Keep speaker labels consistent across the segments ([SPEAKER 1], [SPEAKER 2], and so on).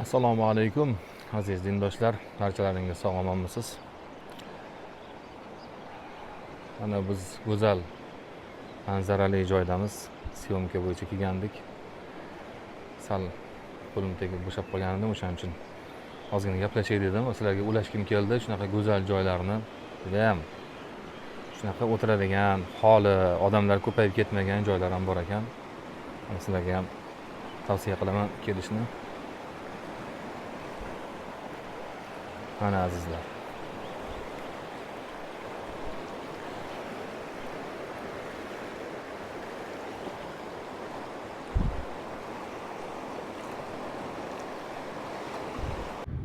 [SPEAKER 1] Assalomu alaykum aziz dindoshlar, barchalaringiz sog' omonmisiz? Mana biz go'zal manzarali joydamiz. Syomka bo'yicha kelgandik. Sal qo'lim tegib bo'shab qolgan edim, o'shaning uchun ozgina gaplashaylik dedim. Sizlarga ulashgim keldi. Shunaqa go'zal joylarni, juda ham shunaqa o'tiradigan, holi odamlar ko'payib ketmagan joylar ham bor ekan. Sizlarga ham tavsiya qilaman kelishni. Mana azizlar.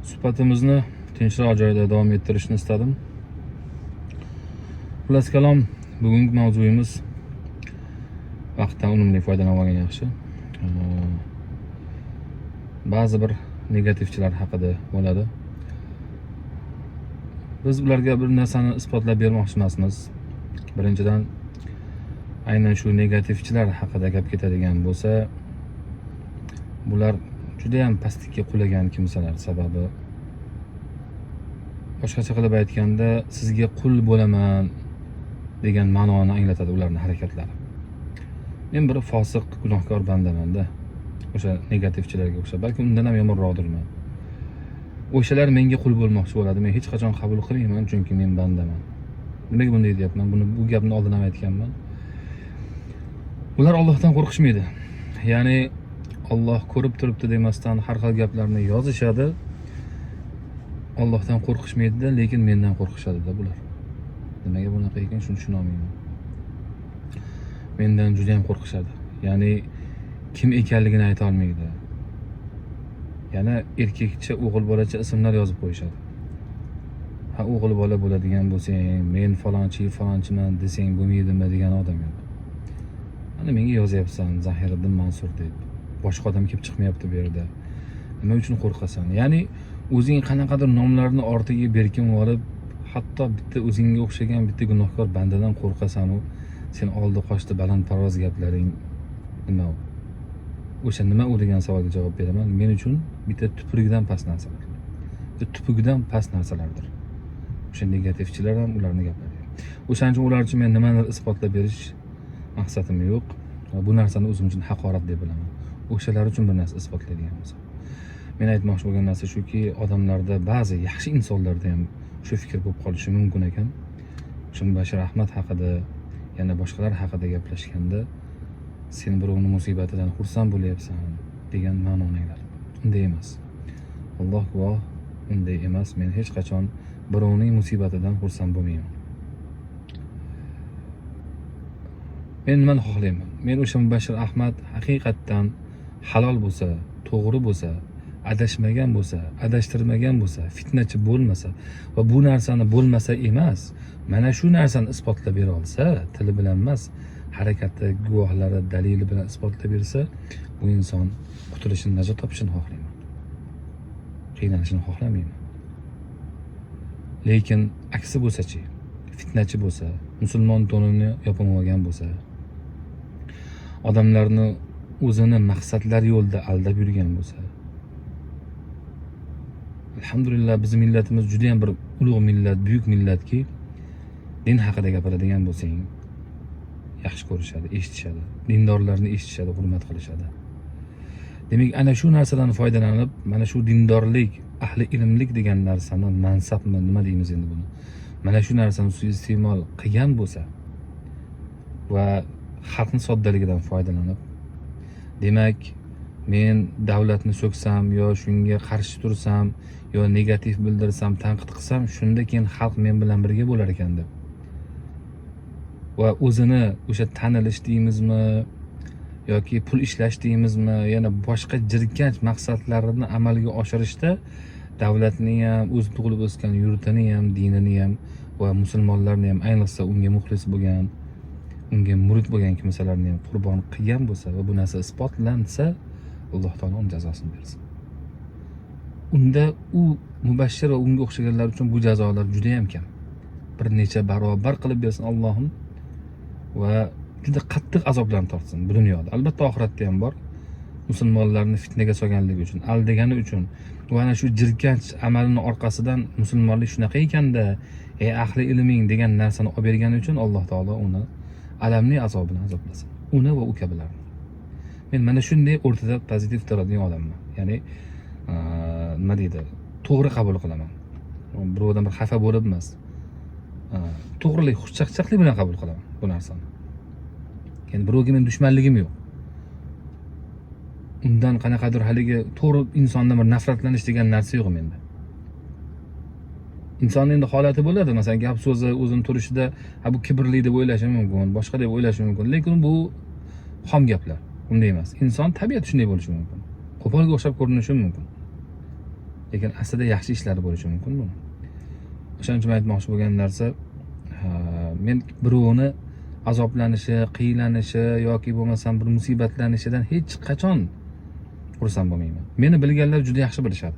[SPEAKER 1] Suhbatimizni tinchroq joyda davom ettirishni istadim. Xullas kalom, bugungi mavzuyimiz vaqtdan unumli foydalanib olgan yaxshi. Ba'zi bir negativchilar haqida bo'ladi. Biz ularga bir narsani isbotlab bermoqchi emasmiz. Birinchidan, aynan shu negativchilar haqida gap ketadigan bo'lsa, bular juda ham pastlikka qulagan kimsalar. Sababi boshqacha qilib aytganda, sizga qul bo'laman degan ma'noni anglatadi ularning harakatlari. Men bir fosiq, gunohkor bandaman-da. O'sha negativchilarga o'xshab, balki undan ham yomonroqdirman. O'shalar menga qul bo'lmoqchi bo'ladi. Men hech qachon qabul qilmayman, chunki men bandaman. Nimaga bunday deyapman? Bu gapni oldin ham aytganman. Ular Allohdan qo'rqishmaydi. Ya'ni Alloh ko'rib turibdi demasdan har xil gaplarni yozishadi. Allohdan qo'rqishmaydi-da, lekin mendan qo'rqishadi-da bular. Nimaga bunaqa ekan, shuni tushuna olmayman. Mendan juda ham qo'rqishadi. Ya'ni kim ekanligini ayta olmaydi. Yana erkakcha, o'g'il bolacha ismlar yozib qo'yishadi. Ha, o'g'il bola bo'ladigan bo'lsang, men falonchiman desang bo'lmaydimi degan odam yo'q. Mana menga yozyapsan, Zahiriddin Mansur deb. Boshqa odam kelib chiqmayapti bu yerda. Nima uchun qo'rqasan? Ya'ni o'zing qanaqadir nomlarni ortiga berkinib olib, hatto bitta o'zingga o'xshagan bitta gunohkor bandadan qo'rqasan, u sen oldi qochdi balandparvoz gaplaring nima u? O'sha nima u degan savolga javob beraman. Men uchun bitta tuprikdan past narsalar. Tupugidan past narsalardir. O'sha negativchilar ham ularni gaplari. O'shaning uchun ular uchun men nimani isbotlab berish maqsadim yo'q. Bu narsani o'zim uchun haqorat deb bilaman. O'shalar uchun bir narsa isbotlaydigan bo'lsa. Men aytmoqchi bo'lgan narsa shuki, odamlarda ba'zi yaxshi insonlarda ham shu fikr bo'lib qolishi mumkin ekan. Shu Bashir Ahmad haqida, yana boshqalar haqida gaplashganda sen birovni musibatidan xursand bo'lyapsan degan ma'noni anglatadi. Unday emas. Alloh guvoh, unday emas. Men hech qachon birovning musibatidan xursand bo'lmayman. Men nimani xohlayman? Men o'sha Bashir Ahmad haqiqatdan halol bo'lsa, to'g'ri bo'lsa, adashmagan bo'lsa, adashtirmagan bo'lsa, fitnachi bo'lmasa va bu narsani bo'lmasa emas, mana shu narsani isbotlab bera olsa, tili bilan emas, harakati, guvohlari, dalili bilan isbotlab bersa, bu inson qutulishini, najot topishini xohlayman. Qiynalishini xohlamayman. Lekin aksi bo'lsa-chi, fitnachi bo'lsa, musulmon to'nini yopib olgan bo'lsa, odamlarni o'zini maqsadlari yo'lida aldab yurgan bo'lsa, alhamdulillah bizning millatimiz juda ham bir ulug' millat, buyuk millatki, din haqida gapiradigan bo'lsang, yaxshi ko'rishadi, eshitishadi, dindorlarni eshitishadi, hurmat qilishadi. Demak, ana shu narsadan foydalanib, mana shu dindorlik, ahli ilmlik degan narsani, mansabmi, nima deymiz endi buni? Mana shu narsani suiiste'mol qilgan bo'lsa va xalqni soddaligidan foydalanib, demak, men davlatni so'ksam yo shunga qarshi tursam yo negativ bildirsam, tanqid qilsam, shunda keyin xalq men bilan birga bo'lar ekan deb. Va o'zini o'sha tanilish deymizmi yoki pul ishlash deymizmi, yana boshqa jirkanch maqsadlarini amalga oshirishda davlatni ham, o'zi tug'ilib o'sgan yurtini ham, dinini ham va musulmonlarni ham, ayniqsa unga muxlis bo'lgan, unga murid bo'lgan kimsalarni ham qurbon qilgan bo'lsa va bu narsa isbotlansa, Alloh taolo uni jazosini bersin. Unda u mubashshir va unga o'xshaganlar uchun bu jazolar juda ham kam. Bir necha barobar qilib bersin Allohim va juda qattiq azoblarni tortsin bu dunyoda. Albatta oxiratda ham bor. musulmonlarni fitnaga solganligi uchun, aldagani uchun va ana shu jirkanch amalini orqasidan musulmonlik shunaqa ekanda, ahli ilming degan narsani olib bergani uchun Alloh taolo uni alamli azob bilan azoblasin. Uni va u kabilarni. Men mana shunday o'rtada pozitiv turadigan odamman. Ya'ni nima deydi? To'g'ri qabul qilaman. Birovdan bir xafa bo'lib emas. To'g'rilik, xushchaqchaqlik bilan qabul qilaman bu narsani. Ya'ni birovga men dushmanligim yo'q. Undan qanaqadir haligi to'g'ri insondan bir nafratlanish degan narsa yo'q menda. Insonning endi holati bo'ladi, masalan, gap so'zi o'zini turishida, bu kibrli deb o'ylashi mumkin, boshqa deb o'ylashi mumkin, lekin bu xom gaplar. Unday emas. Inson tabiati shunday bo'lishi mumkin. Qo'polga o'xshab ko'rinishi mumkin. Lekin aslida yaxshi ishlari bo'lishi mumkin bu. O'shaning uchun aytmoqchi bo'lgan narsa, men birovni azoblanishi, qiylanishi yoki bo'lmasam bir musibatlanishidan hech qachon xursand bo'lmayman. Meni bilganlar juda yaxshi bilishadi.